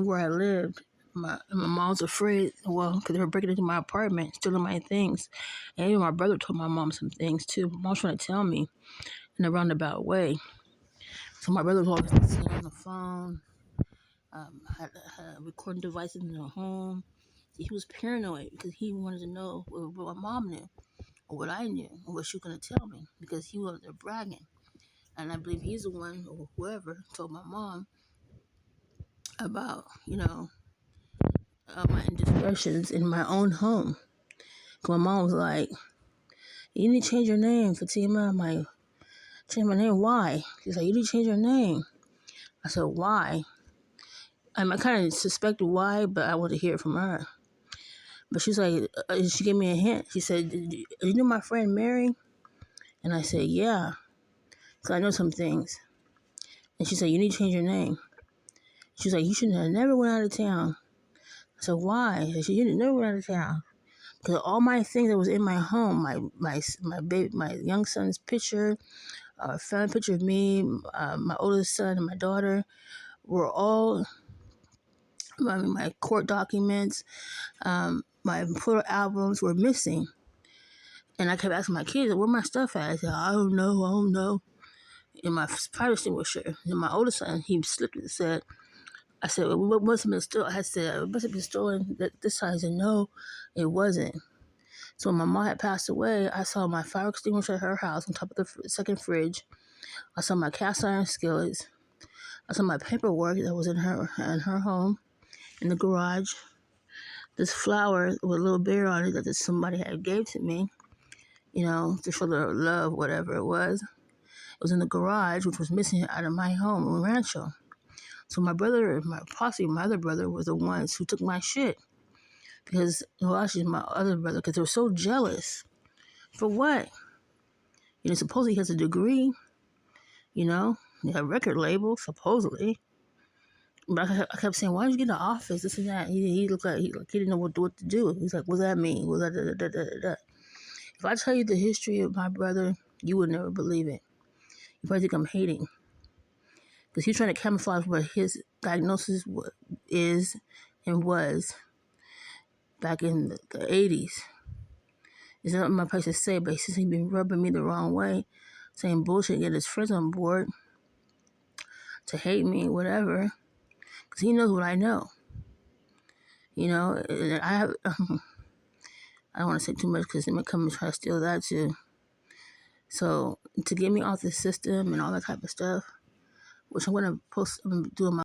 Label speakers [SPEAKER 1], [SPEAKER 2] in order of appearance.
[SPEAKER 1] where I lived. My mom was afraid, well, because they were breaking into my apartment, stealing my things. And even my brother told my mom some things, too. My mom was trying to tell me in a roundabout way. So my brother was always listening on the phone, had recording devices in the home. He was paranoid because he wanted to know what my mom knew or what I knew or what she was going to tell me because he was there bragging. And I believe he's the one or whoever told my mom about, my indiscretions in my own home. My mom was like, "You need to change your name, Fatima." I'm like, "Change my name? Why?" She's like, "You need to change your name." I said, "Why?" I kind of suspected why, but I wanted to hear it from her. But she's like, she gave me a hint. She said, "You know my friend Mary?" And I said, "Yeah, because I know some things." And she said, "You need to change your name." She's like, "You should have never went out of town." I said, "Why?" She said, "You never went out of town." Because all my things that was in my home, my baby, my young son's picture, family picture of me, my oldest son and my daughter, were all my court documents, my photo albums were missing. And I kept asking my kids, "Where my stuff at?" I said, I don't know. And my fire extinguisher. And my oldest son, he slipped and said, I said, "Well, what must have been stolen?" I said, "It must have been stolen this time." I said, "No, it wasn't." So when my mom had passed away, I saw my fire extinguisher at her house on top of the second fridge. I saw my cast iron skillets. I saw my paperwork that was in her home in the garage. This flower with a little bear on it that somebody had gave to me, to show their love, whatever it was. It was in the garage, which was missing out of my home in Rancho. So my brother, my other brother, were the ones who took my shit. Because, actually my other brother, because they were so jealous. For what? Supposedly he has a degree, he had a record label, supposedly. But I kept saying, "Why did you get in the office?" This and that. He looked like he didn't know what to do. He's like, "What does that mean? What does that?" If I tell you the history of my brother, you would never believe it. You probably think I'm hating. Because he's trying to camouflage what his diagnosis is and was back in the 80s. It's not my place to say, but he's been rubbing me the wrong way, saying bullshit, get his friends on board to hate me, whatever. Because he knows what I know. I have... I don't want to say too much because they might come and try to steal that too. So to get me off the system and all that type of stuff, which I'm going to post, I'm doing my